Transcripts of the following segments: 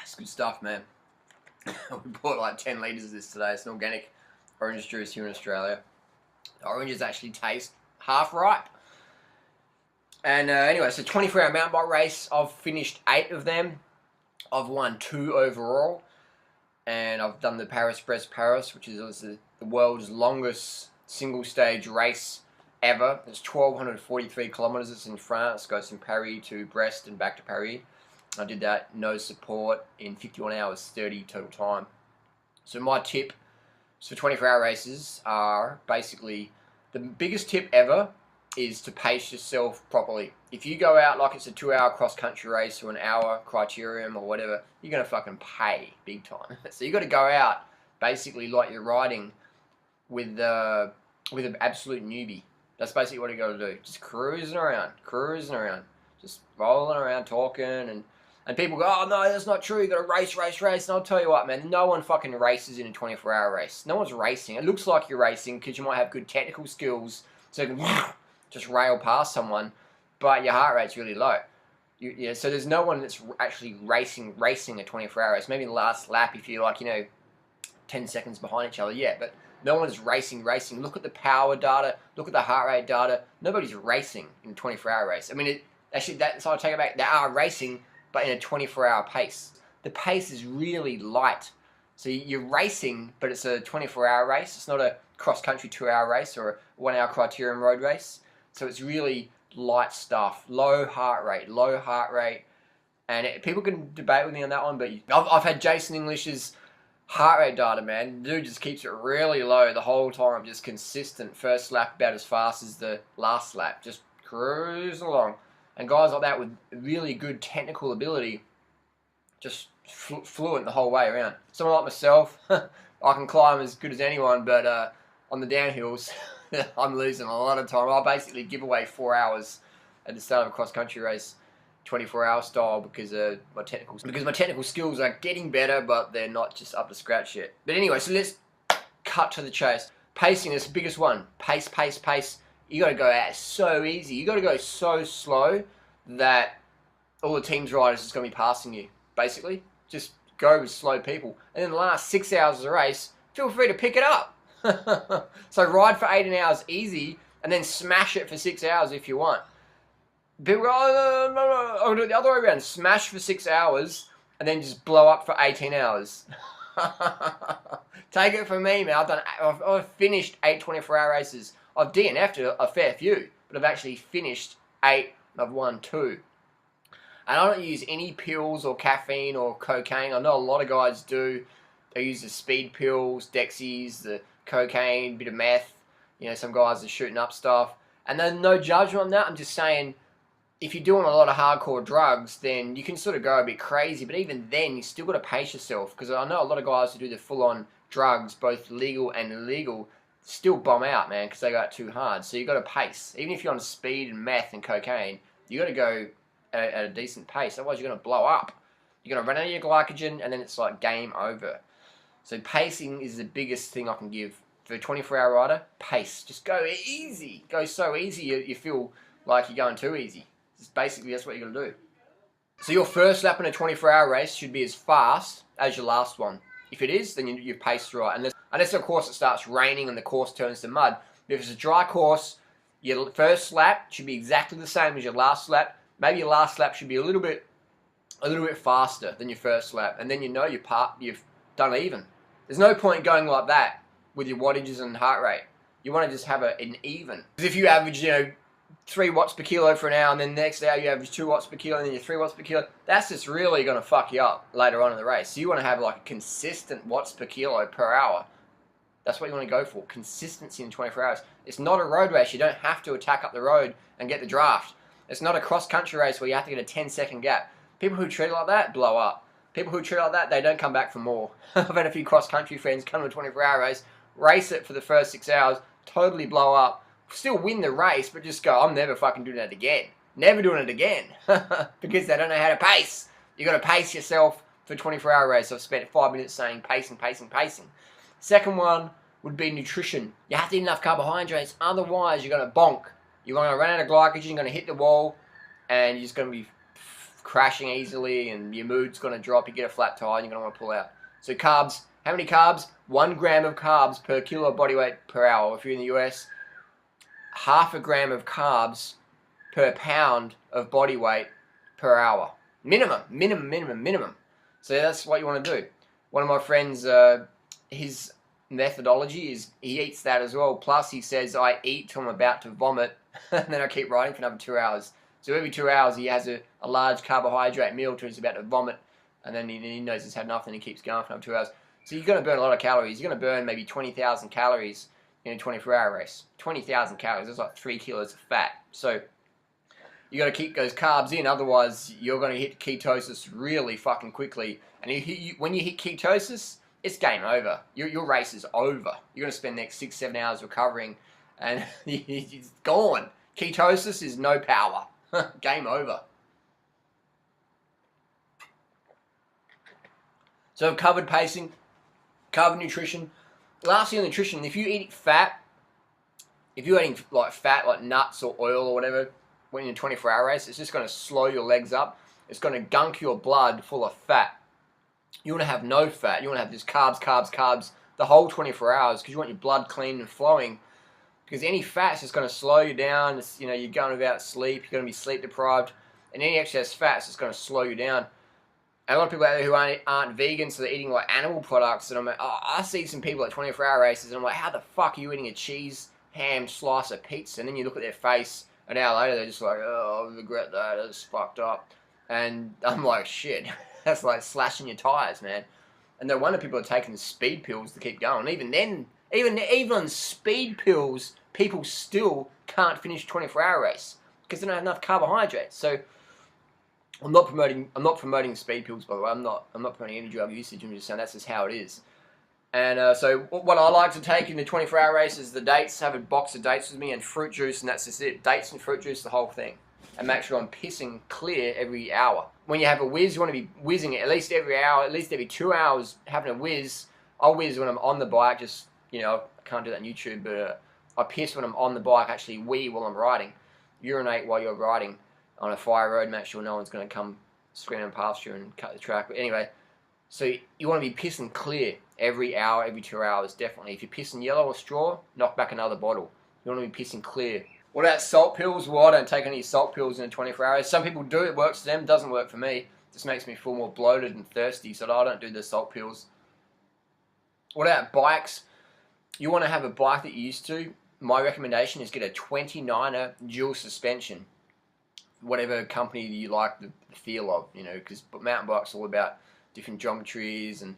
It's good stuff, man. We bought like 10 litres of this today. It's an organic orange juice here in Australia. The oranges actually taste half ripe. And anyway, so 24-hour mountain bike race. I've finished 8 of them. I've won 2 overall. And I've done the Paris-Brest-Paris, which is obviously the world's longest single-stage race ever. It's 1,243 kilometres. It's in France. It goes from Paris to Brest and back to Paris. I did that, no support, in 51 hours 30 total time. So my tip for 24-hour races are basically, the biggest tip ever is to pace yourself properly. If you go out like it's a 2-hour cross-country race or an hour criterium or whatever, you're going to fucking pay big time. So you got to go out basically like you're riding with an absolute newbie. That's basically what you got to do. Just cruising around, just rolling around, talking, and people go, oh no, that's not true, you got to race. And I'll tell you what, man, no one fucking races in a 24-hour race. No one's racing. It looks like you're racing because you might have good technical skills, so you can just rail past someone, but your heart rate's really low. So there's no one that's actually racing a 24-hour race. Maybe the last lap if you're like, 10 seconds behind each other, yeah, but no one's racing. Look at the power data, look at the heart rate data. Nobody's racing in a 24-hour race. I mean, so I'll take it back, they are racing, but in a 24-hour pace. The pace is really light. So you're racing, but it's a 24-hour race. It's not a cross-country 2-hour race or a 1-hour criterium road race. So it's really light stuff, low heart rate. And people can debate with me on that one, but I've had Jason English's heart rate data, man. The dude just keeps it really low the whole time, just consistent. First lap about as fast as the last lap, just cruising along. And guys like that with really good technical ability, just fluent the whole way around. Someone like myself, I can climb as good as anyone, but on the downhills, I'm losing a lot of time. I basically give away 4 hours at the start of a cross-country race, 24-hour style, because my technical skills are getting better, but they're not just up to scratch yet. But anyway, so let's cut to the chase. Pacing is the biggest one. Pace. You got to go out so easy. You got to go so slow that all the team's riders is going to be passing you. Basically, just go with slow people. And in the last 6 hours of the race, feel free to pick it up. So ride for 18 hours easy, and then smash it for 6 hours if you want. People go, oh, no, I'll do it the other way around. Smash for 6 hours, and then just blow up for 18 hours. Take it from me, man. I've finished 8 24-hour races. I've DNF'd a fair few, but I've actually finished 8 and I've won 2. And I don't use any pills or caffeine or cocaine. I know a lot of guys do. They use the speed pills, Dexies, the cocaine, bit of meth. Some guys are shooting up stuff. And then no judgment on that. I'm just saying, if you're doing a lot of hardcore drugs, then you can sort of go a bit crazy. But even then, you still got to pace yourself. Because I know a lot of guys who do the full-on drugs, both legal and illegal, still bomb out, man, because they got too hard. So you got to pace. Even if you're on speed and meth and cocaine, you got to go at a decent pace. Otherwise, you're going to blow up. You're going to run out of your glycogen, and then it's like game over. So pacing is the biggest thing I can give. For a 24-hour rider, pace. Just go easy. Go so easy you feel like you're going too easy. Basically, that's what you're going to do. So your first lap in a 24-hour race should be as fast as your last one. If it is, then you've paced right. Unless, of course, it starts raining and the course turns to mud. But if it's a dry course, your first lap should be exactly the same as your last lap. Maybe your last lap should be a little bit faster than your first lap. And then you've done even. There's no point going like that with your wattages and heart rate. You want to just have an even. Because if you average, 3 watts per kilo for an hour, and then the next hour you average 2 watts per kilo, and then you're 3 watts per kilo, that's just really going to fuck you up later on in the race. So you want to have like a consistent watts per kilo per hour. That's what you want to go for. Consistency in 24 hours. It's not a road race. You don't have to attack up the road and get the draft. It's not a cross-country race where you have to get a 10-second gap. People who treat it like that, blow up. People who treat it like that, they don't come back for more. I've had a few cross-country friends come to a 24-hour race it for the first 6 hours, totally blow up, still win the race, but just go, I'm never fucking doing that again. Never doing it again. Because they don't know how to pace. You got to pace yourself for a 24-hour race. I've spent 5 minutes saying pacing. Second one would be nutrition. You have to eat enough carbohydrates, otherwise you're going to bonk. You're going to run out of glycogen, you're going to hit the wall, and you're just going to be crashing easily and your mood's going to drop, you get a flat tire and you're going to want to pull out. So carbs, how many carbs? 1 gram of carbs per kilo of body weight per hour. If you're in the US, half a gram of carbs per pound of body weight per hour. Minimum. So that's what you want to do. One of my friends, his methodology is he eats that as well. Plus he says, I eat till I'm about to vomit and then I keep riding for another 2 hours. So every 2 hours he has a large carbohydrate meal till he's about to vomit, and then he knows he's had enough and he keeps going for another 2 hours. So you're going to burn a lot of calories. You're going to burn maybe 20,000 calories in a 24-hour race. 20,000 calories, that's like 3 kilos of fat. So you got to keep those carbs in, otherwise you're going to hit ketosis really fucking quickly. And when you hit ketosis, it's game over. Your race is over. You're going to spend the next 6-7 hours recovering, and it's gone. Ketosis is no power. Game over. So I've covered pacing, covered nutrition. Lastly on nutrition, if you eat fat, if you're eating like fat, like nuts or oil or whatever, when you're in a 24-hour race, it's just going to slow your legs up. It's going to gunk your blood full of fat. You want to have no fat. You want to have just carbs the whole 24 hours because you want your blood clean and flowing. Because any fat's just going to slow you down. It's, you're going without sleep. You're going to be sleep deprived. And any excess fat's just going to slow you down. And a lot of people out there who aren't vegan, so they're eating like animal products. And I'm like, I see some people at 24-hour races, and I'm like, how the fuck are you eating a cheese, ham, slice of pizza? And then you look at their face an hour later, they're just like, oh, I regret that. That's fucked up. And I'm like, shit. That's like slashing your tires, man. And no wonder people are taking the speed pills to keep going. Even then, even on speed pills, people still can't finish a 24-hour race because they don't have enough carbohydrates. So I'm not promoting speed pills, by the way. I'm not promoting any drug usage. I'm just saying that's just how it is. And so what I like to take in the 24-hour race is the dates. Have a box of dates with me and fruit juice, and that's just it. Dates and fruit juice, the whole thing. And make sure I'm pissing clear every hour. When you have a whiz, you want to be whizzing it at least every hour, at least every 2 hours, having a whiz. I'll whiz when I'm on the bike, just, I can't do that on YouTube, but I piss when I'm on the bike, actually wee while I'm riding. Urinate while you're riding on a fire road, make sure no one's going to come screaming past you and cut the track. But anyway, so you want to be pissing clear every hour, every 2 hours, definitely. If you're pissing yellow or straw, knock back another bottle. You want to be pissing clear. What about salt pills? Well, I don't take any salt pills in a 24 hours. Some people do, it works for them, doesn't work for me. It just makes me feel more bloated and thirsty, so I don't do the salt pills. What about bikes? You want to have a bike that you're used to. My recommendation is get a 29er dual suspension. Whatever company you like the feel of, because mountain bikes are all about different geometries and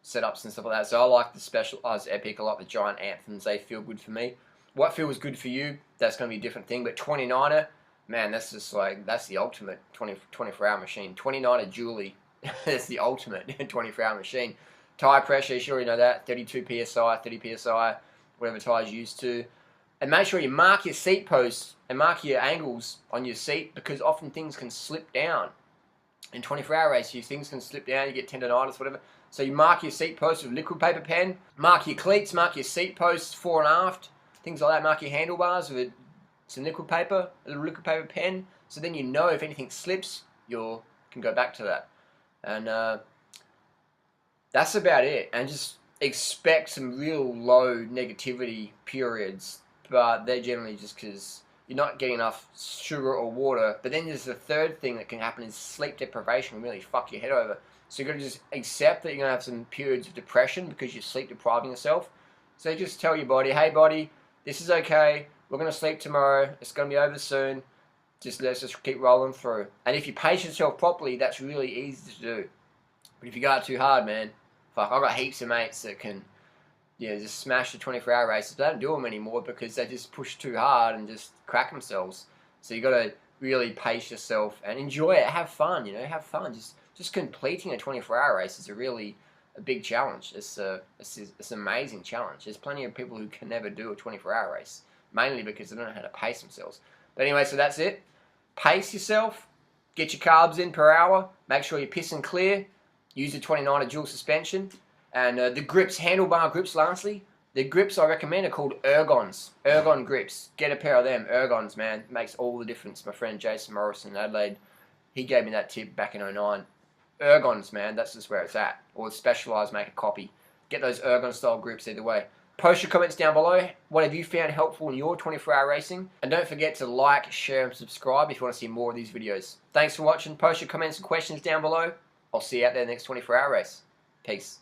setups and stuff like that. So I like the Specialized Epic, I like the Giant Anthems, they feel good for me. What feels good for you, that's going to be a different thing. But 29er, man, that's just like, that's the ultimate 24-hour machine. 29er Julie, that's the ultimate 24-hour machine. Tire pressure, you sure you know that, 32 PSI, 30 PSI, whatever tires you're used to. And make sure you mark your seat posts and mark your angles on your seat, because often things can slip down. In 24-hour races, things can slip down, you get tendonitis, whatever. So you mark your seat posts with liquid paper pen, mark your cleats, mark your seat posts fore and aft, things like that. Mark your handlebars with some liquid paper, a little liquid paper pen, so then you know if anything slips, you can go back to that. And that's about it. And just expect some real low negativity periods, but they're generally just because you're not getting enough sugar or water. But then there's the third thing that can happen is sleep deprivation can really fuck your head over. So you've got to just accept that you're going to have some periods of depression because you're sleep depriving yourself. So just tell your body, hey body, this is okay, we're going to sleep tomorrow, it's going to be over soon, let's just keep rolling through. And if you pace yourself properly, that's really easy to do. But if you go out too hard, man, fuck, I've got heaps of mates that can just smash the 24-hour races. They don't do them anymore because they just push too hard and just crack themselves. So you got to really pace yourself and enjoy it, have fun, have fun. Just completing a 24-hour race is a big challenge. It's an amazing challenge. There's plenty of people who can never do a 24-hour race, mainly because they don't know how to pace themselves. But anyway, so that's it. Pace yourself, get your carbs in per hour, make sure you're pissing clear, use the 29er dual suspension, and the grips, handlebar grips lastly, the grips I recommend are called Ergons. Ergon grips. Get a pair of them. Ergons, man. Makes all the difference. My friend Jason Morrison in Adelaide He gave me that tip back in '09. Ergons, man, that's just where it's at. Or Specialized, make a copy. Get those Ergon style groups either way. Post your comments down below. What have you found helpful in your 24-hour racing? And don't forget to like, share, and subscribe if you want to see more of these videos. Thanks for watching. Post your comments and questions down below. I'll see you out there next 24-hour race. Peace.